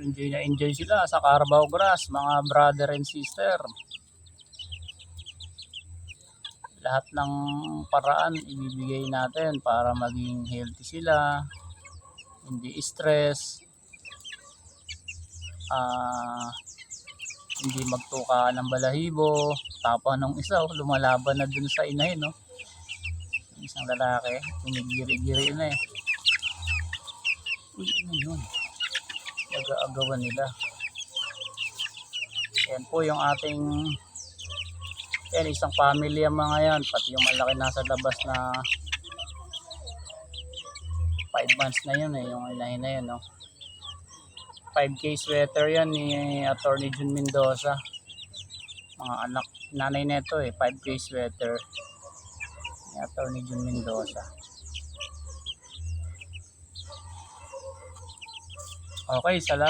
enjoy na enjoy sila sa Carabao Grass, mga brother and sister. Lahat ng paraan ibibigay natin para maging healthy sila, hindi stress, hindi magtuka ng balahibo. Tapang nung isa, lumalaban na dun sa inahin, no? Isang lalaki, tumigiri-giri na eh. Uy, ano yun? Nag-aagawan nila. Yan po yung ating isang family ang mga yan, pati yung malaki nasa labas na 5 months na yun eh, yung inahin na yun, no? 5K sweater yan ni Attorney Jun Mendoza. Mga anak, nanay neto eh, 5K sweater ni Attorney Jun Mendoza. Okay, salamat.